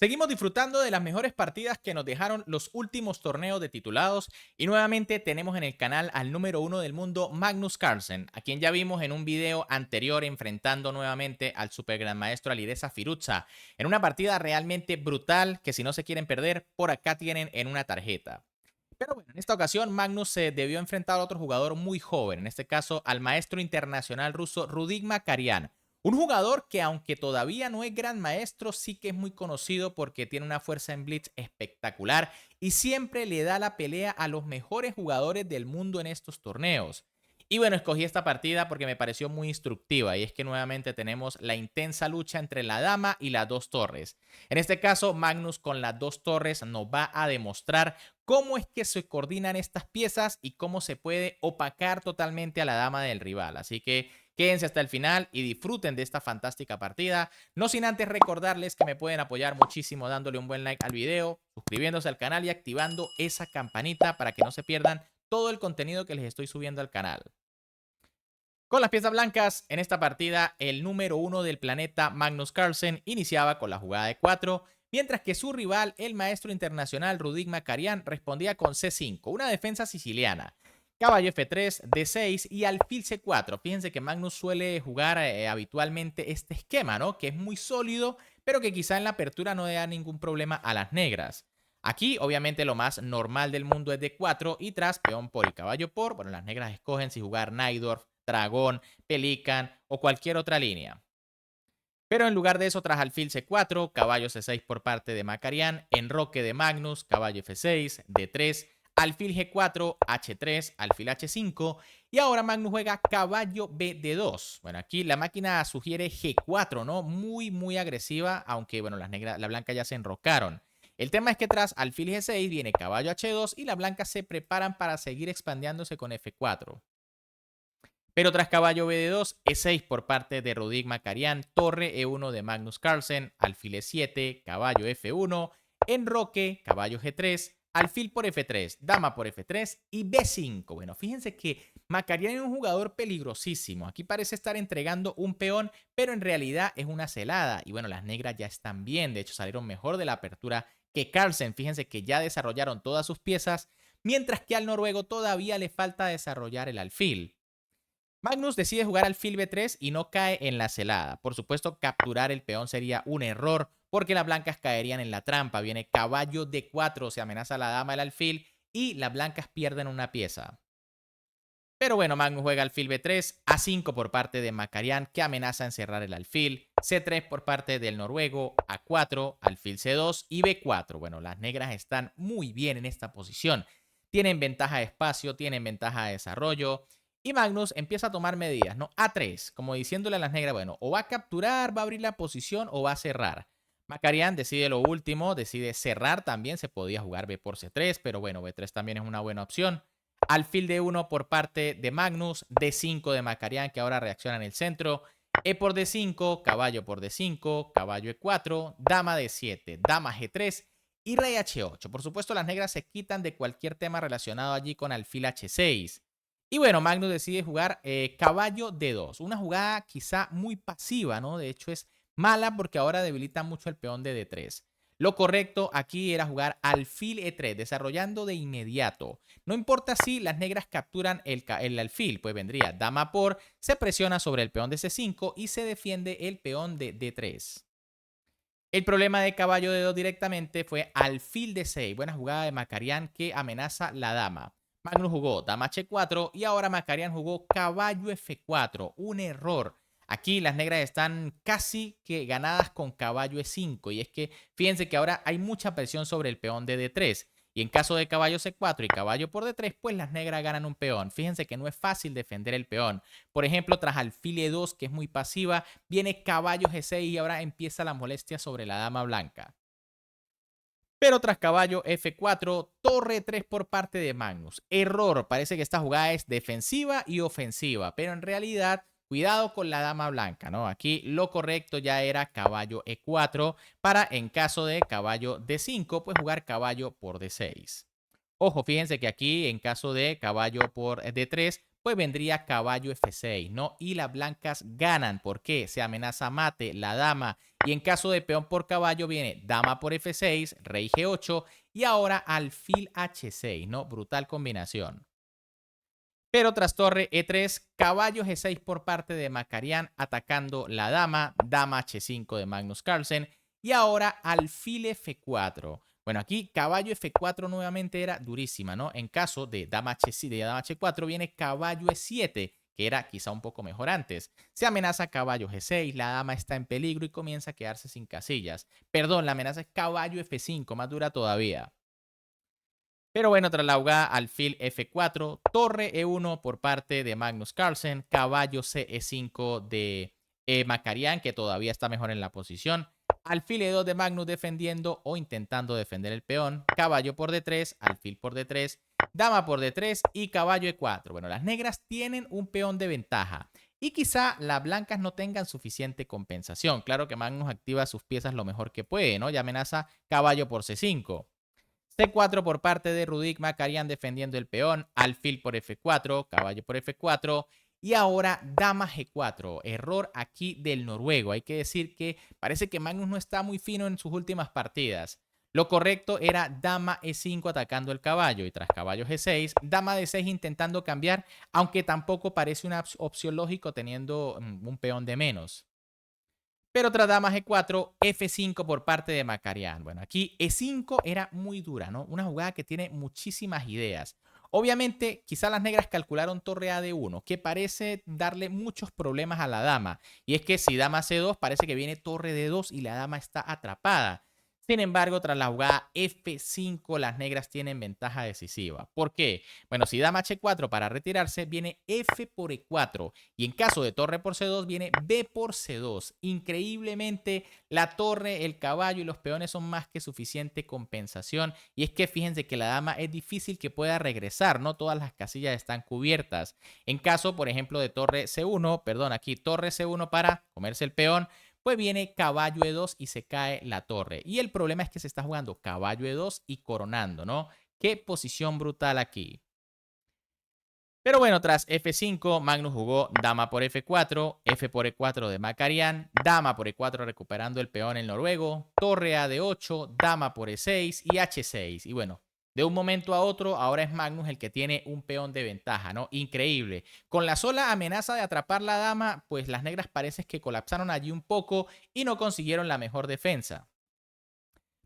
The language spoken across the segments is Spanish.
Seguimos disfrutando de las mejores partidas que nos dejaron los últimos torneos de titulados y nuevamente tenemos en el canal al número uno del mundo, Magnus Carlsen, a quien ya vimos en un video anterior enfrentando nuevamente al super gran maestro Alireza Firuza en una partida realmente brutal que si no se quieren perder, por acá tienen en una tarjeta. Pero bueno, en esta ocasión Magnus se debió enfrentar a otro jugador muy joven, en este caso al maestro internacional ruso Rudik Makarian. Un jugador que aunque todavía no es gran maestro, sí que es muy conocido porque tiene una fuerza en Blitz espectacular y siempre le da la pelea a los mejores jugadores del mundo en estos torneos. Y bueno, escogí esta partida porque me pareció muy instructiva y es que nuevamente tenemos la intensa lucha entre la dama y las dos torres. En este caso, Magnus con las dos torres nos va a demostrar cómo es que se coordinan estas piezas y cómo se puede opacar totalmente a la dama del rival. Así que quédense hasta el final y disfruten de esta fantástica partida. No sin antes recordarles que me pueden apoyar muchísimo dándole un buen like al video, suscribiéndose al canal y activando esa campanita para que no se pierdan todo el contenido que les estoy subiendo al canal. Con las piezas blancas, en esta partida, el número uno del planeta, Magnus Carlsen, iniciaba con la jugada de 4, mientras que su rival, el maestro internacional Rudik Makarian, respondía con C5, una defensa siciliana. Caballo F3, D6 y alfil C4. Fíjense que Magnus suele jugar habitualmente este esquema, ¿no? Que es muy sólido, pero que quizá en la apertura no le da ningún problema a las negras. Aquí, obviamente, lo más normal del mundo es D4 y tras peón por y caballo por. Bueno, las negras escogen si jugar Najdorf, dragón, pelican o cualquier otra línea. Pero en lugar de eso, tras alfil C4, caballo C6 por parte de Makarian, enroque de Magnus, caballo F6, D3, alfil G4, H3, alfil H5 y ahora Magnus juega caballo B de 2. Bueno, aquí la máquina sugiere G4, ¿no? Muy agresiva, aunque bueno, las negras, la blanca ya se enrocaron. El tema es que tras alfil G6 viene caballo H2 y las blancas se preparan para seguir expandiéndose con F4. Pero tras caballo BD2, E6 por parte de Rudik Makarian, torre E1 de Magnus Carlsen, alfil E7, caballo F1, enroque, caballo G3, alfil por F3, dama por F3 y B5. Bueno, fíjense que Makarian es un jugador peligrosísimo. Aquí parece estar entregando un peón, pero en realidad es una celada. Y bueno, las negras ya están bien, de hecho salieron mejor de la apertura que Carlsen. Fíjense que ya desarrollaron todas sus piezas, mientras que al noruego todavía le falta desarrollar el alfil. Magnus decide jugar alfil B3 y no cae en la celada. Por supuesto, capturar el peón sería un error porque las blancas caerían en la trampa. Viene caballo D4, se amenaza a la dama del alfil y las blancas pierden una pieza. Pero bueno, Magnus juega alfil B3, A5 por parte de Makarian que amenaza encerrar el alfil, C3 por parte del noruego, A4, alfil C2 y B4. Bueno, las negras están muy bien en esta posición. Tienen ventaja de espacio, tienen ventaja de desarrollo. Y Magnus empieza a tomar medidas, ¿no? A3, como diciéndole a las negras, bueno, o va a capturar, va a abrir la posición o va a cerrar. Makarian decide lo último, decide cerrar también, se podía jugar B por C3, pero bueno, B3 también es una buena opción. Alfil D1 por parte de Magnus, D5 de Makarian que ahora reacciona en el centro, E por D5, caballo por D5, caballo E4, dama D7, dama G3 y rey H8. Por supuesto, las negras se quitan de cualquier tema relacionado allí con alfil H6. Y bueno, Magnus decide jugar caballo D2, una jugada quizá muy pasiva, ¿no? De hecho es mala porque ahora debilita mucho el peón de D3. Lo correcto aquí era jugar alfil E3, desarrollando de inmediato. No importa si las negras capturan el alfil, pues vendría dama por, se presiona sobre el peón de C5 y se defiende el peón de D3. El problema de caballo de 2 directamente fue alfil de 6. Buena jugada de Makarian que amenaza la dama. Magnus jugó dama H4 y ahora Makarian jugó caballo F4. Un error. Aquí las negras están casi que ganadas con caballo E5. Y es que fíjense que ahora hay mucha presión sobre el peón de D3. Y en caso de caballo C4 y caballo por D3, pues las negras ganan un peón. Fíjense que no es fácil defender el peón. Por ejemplo, tras alfil E2, que es muy pasiva, viene caballo G6 y ahora empieza la molestia sobre la dama blanca. Pero tras caballo F4, torre 3 por parte de Magnus. Error, parece que esta jugada es defensiva y ofensiva, pero en realidad cuidado con la dama blanca, ¿no? Aquí lo correcto ya era caballo E4 para en caso de caballo D5, pues jugar caballo por D6. Ojo, fíjense que aquí en caso de caballo por D3, pues vendría caballo F6, ¿no? Y las blancas ganan. ¿Por qué? Se amenaza mate, la dama. Y en caso de peón por caballo viene dama por F6, rey G8 y ahora alfil H6, ¿no? Brutal combinación. Pero tras torre E3, caballo G6 por parte de Makarian atacando la dama, dama H5 de Magnus Carlsen y ahora alfil F4. Bueno, aquí caballo F4 nuevamente era durísima, ¿no? En caso de dama H4 viene caballo E7, que era quizá un poco mejor antes. Se amenaza caballo G6, la dama está en peligro y comienza a quedarse sin casillas. Perdón, la amenaza es caballo F5, más dura todavía. Pero bueno, tras la jugada alfil F4, torre E1 por parte de Magnus Carlsen, caballo CE5 de Makarian, que todavía está mejor en la posición, alfil E2 de Magnus defendiendo o intentando defender el peón, caballo por D3, alfil por D3, dama por D3 y caballo E4. Bueno, las negras tienen un peón de ventaja y quizá las blancas no tengan suficiente compensación. Claro que Magnus activa sus piezas lo mejor que puede, ¿no? Y amenaza caballo por C5. C4 por parte de Rudik Makarian defendiendo el peón, alfil por F4, caballo por F4 y ahora dama G4. Error aquí del noruego. Hay que decir que parece que Magnus no está muy fino en sus últimas partidas. Lo correcto era dama E5 atacando el caballo y tras caballo G6, dama D6 intentando cambiar, aunque tampoco parece una opción lógica teniendo un peón de menos. Pero tras dama G4, F5 por parte de Makarian. Bueno, aquí E5 era muy dura, ¿no? Una jugada que tiene muchísimas ideas. Obviamente, quizá las negras calcularon torre A de 1, que parece darle muchos problemas a la dama. Y es que si dama C2, parece que viene torre de 2 y la dama está atrapada. Sin embargo, tras la jugada F5, las negras tienen ventaja decisiva. ¿Por qué? Bueno, si dama H4 para retirarse, viene F por E4. Y en caso de torre por C2, viene B por C2. Increíblemente, la torre, el caballo y los peones son más que suficiente compensación. Y es que fíjense que la dama es difícil que pueda regresar, no todas las casillas están cubiertas. En caso, por ejemplo, de torre C1, perdón, aquí torre C1 para comerse el peón, pues viene caballo E2 y se cae la torre. Y el problema es que se está jugando caballo E2 y coronando, ¿no? Qué posición brutal aquí. Pero bueno, tras F5, Magnus jugó dama por F4, F por E4 de Makarian, dama por E4 recuperando el peón el noruego, torre a D8, dama por E6 y H6. Y bueno, de un momento a otro, ahora es Magnus el que tiene un peón de ventaja, ¿no? Increíble. Con la sola amenaza de atrapar la dama, pues las negras parece que colapsaron allí un poco y no consiguieron la mejor defensa.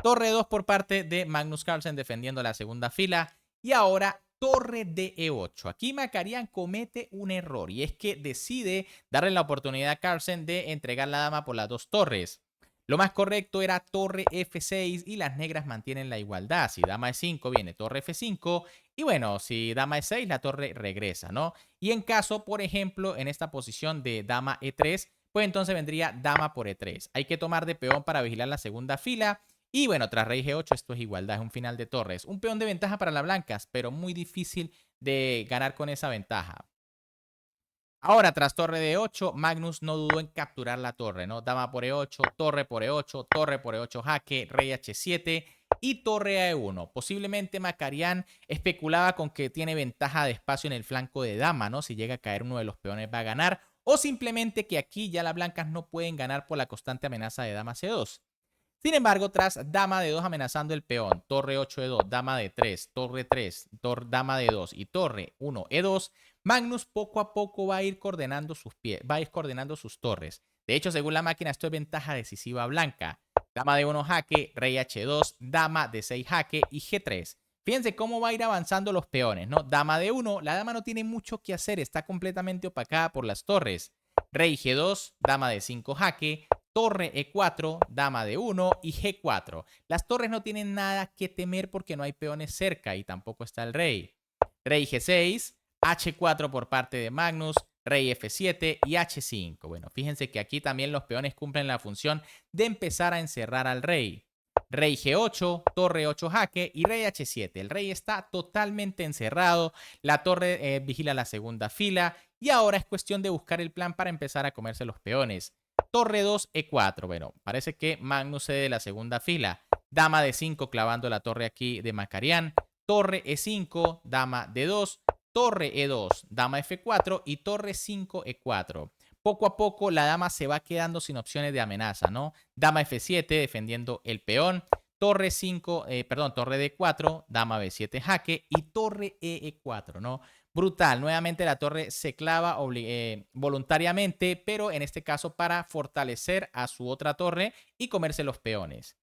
Torre 2 por parte de Magnus Carlsen defendiendo la segunda fila. Y ahora torre de E8. Aquí Makarian comete un error y es que decide darle la oportunidad a Carlsen de entregar la dama por las dos torres. Lo más correcto era torre F6 y las negras mantienen la igualdad. Si dama E5 viene torre F5 y bueno, si dama E6 la torre regresa, ¿no? Y en caso, por ejemplo, en esta posición de dama E3, pues entonces vendría dama por E3. Hay que tomar de peón para vigilar la segunda fila. Y bueno, tras rey G8 esto es igualdad, es un final de torres. Un peón de ventaja para las blancas, pero muy difícil de ganar con esa ventaja. Ahora, tras torre de 8, Magnus no dudó en capturar la torre, ¿no? Dama por E8, torre por E8, torre por E8 jaque, rey H7 y torre a E1. Posiblemente Makarian especulaba con que tiene ventaja de espacio en el flanco de dama, ¿no? Si llega a caer uno de los peones va a ganar. O simplemente que aquí ya las blancas no pueden ganar por la constante amenaza de dama C2. Sin embargo, tras dama de 2 amenazando el peón, torre 8 E2, dama de 3, torre 3, dama de 2 y torre 1 E2, Magnus poco a poco va a ir coordenando sus pies, va a ir coordenando sus torres. De hecho, según la máquina, esto es ventaja decisiva blanca. Dama de 1 jaque, rey H2, dama de 6 jaque y G3. Fíjense cómo va a ir avanzando los peones, ¿no? Dama de 1, la dama no tiene mucho que hacer, está completamente opacada por las torres. Rey G2, dama de 5 jaque, torre E4, dama de 1 y G4. Las torres no tienen nada que temer porque no hay peones cerca y tampoco está el rey. Rey G6, H4 por parte de Magnus, rey F7 y H5. Bueno, fíjense que aquí también los peones cumplen la función de empezar a encerrar al rey. Rey G8, torre 8 jaque y rey H7. El rey está totalmente encerrado, la torre vigila la segunda fila y ahora es cuestión de buscar el plan para empezar a comerse los peones. Torre 2, E4. Bueno, parece que Magnus cede la segunda fila. Dama de 5 clavando la torre aquí de Makarian. Torre E5, dama de 2. torre E2, dama F4 y torre 5 E4. Poco a poco la dama se va quedando sin opciones de amenaza, ¿no? Dama F7 defendiendo el peón, torre 5, torre D4, dama B7 jaque y torre E4, ¿no? Brutal, nuevamente la torre se clava voluntariamente, pero en este caso para fortalecer a su otra torre y comerse los peones.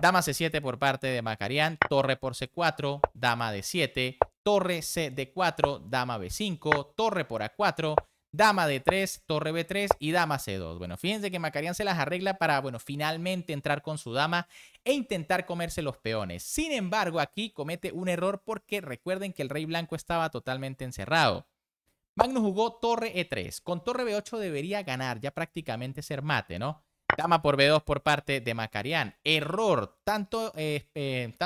Dama C7 por parte de Makarian, torre por C4, dama D7, torre D4, dama B5, torre por A4, dama D3, torre B3 y dama C2. Bueno, fíjense que Makarian se las arregla para, bueno, finalmente entrar con su dama e intentar comerse los peones. Sin embargo, aquí comete un error porque recuerden que el rey blanco estaba totalmente encerrado. Magnus jugó torre E3. Con torre B8 debería ganar, ya prácticamente ser mate, ¿no? Dama por B2 por parte de Makarian. Error. Tanto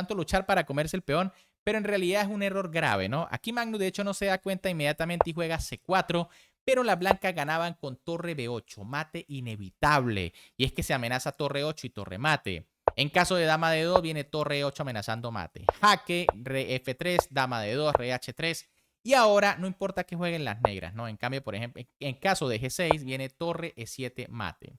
luchar para comerse el peón, pero en realidad es un error grave, ¿no? Aquí Magnus de hecho no se da cuenta inmediatamente y juega C4, pero las blancas ganaban con torre B8. Mate inevitable. Y es que se amenaza torre 8 y torre mate. En caso de dama D2 viene torre 8 amenazando mate. Jaque, rey F3, dama D2, rey H3. Y ahora no importa que jueguen las negras, ¿no? En cambio, por ejemplo, en caso de G6 viene torre E7 mate.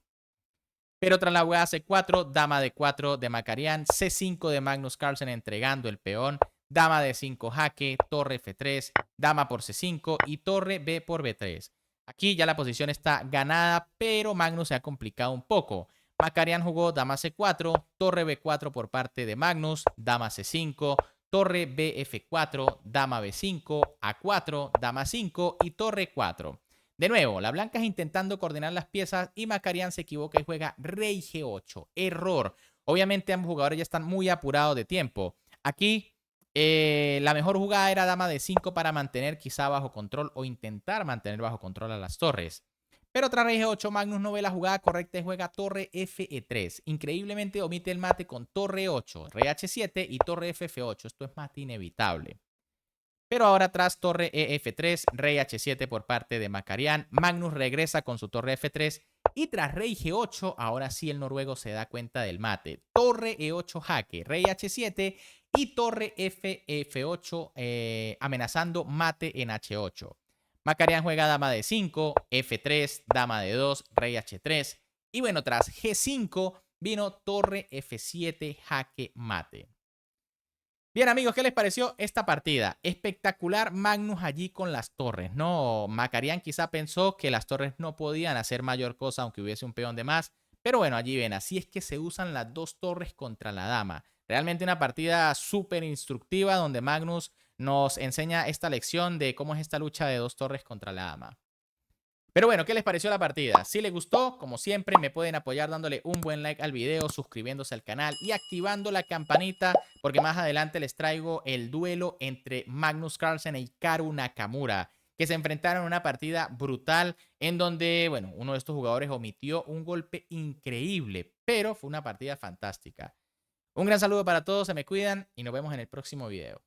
Pero tras la jugada C4, dama D4 de Makarian, C5 de Magnus Carlsen entregando el peón, dama D5 jaque, torre F3, dama por C5 y torre B por B3. Aquí ya la posición está ganada, pero Magnus se ha complicado un poco. Makarian jugó dama C4, torre B4 por parte de Magnus, dama C5, torre BF4, dama B5, A4, dama 5 y torre 4. De nuevo, la blanca es intentando coordinar las piezas y Makarian se equivoca y juega rey G8. Error. Obviamente ambos jugadores ya están muy apurados de tiempo. Aquí la mejor jugada era dama D5 para mantener quizá bajo control o intentar mantener bajo control a las torres. Pero tras rey G8, Magnus no ve la jugada correcta y juega torre FE3. Increíblemente omite el mate con torre 8, rey H7 y torre FF8. Esto es mate inevitable. Pero ahora tras torre EF3, rey H7 por parte de Makarian, Magnus regresa con su torre F3 y tras rey G8, ahora sí el noruego se da cuenta del mate. Torre E8 jaque, rey H7 y torre F8 amenazando mate en H8. Makarian juega dama D5, F3, dama D2, rey H3 y bueno, tras G5 vino torre F7 jaque mate. Bien amigos, ¿qué les pareció esta partida? Espectacular Magnus allí con las torres, ¿no? Makarian quizá pensó que las torres no podían hacer mayor cosa aunque hubiese un peón de más. Pero bueno, allí ven, así es que se usan las dos torres contra la dama. Realmente una partida súper instructiva donde Magnus nos enseña esta lección de cómo es esta lucha de dos torres contra la dama. Pero bueno, ¿qué les pareció la partida? Si les gustó, como siempre, me pueden apoyar dándole un buen like al video, suscribiéndose al canal y activando la campanita, porque más adelante les traigo el duelo entre Magnus Carlsen e Hikaru Nakamura, que se enfrentaron en una partida brutal en donde, bueno, uno de estos jugadores omitió un golpe increíble, pero fue una partida fantástica. Un gran saludo para todos, se me cuidan y nos vemos en el próximo video.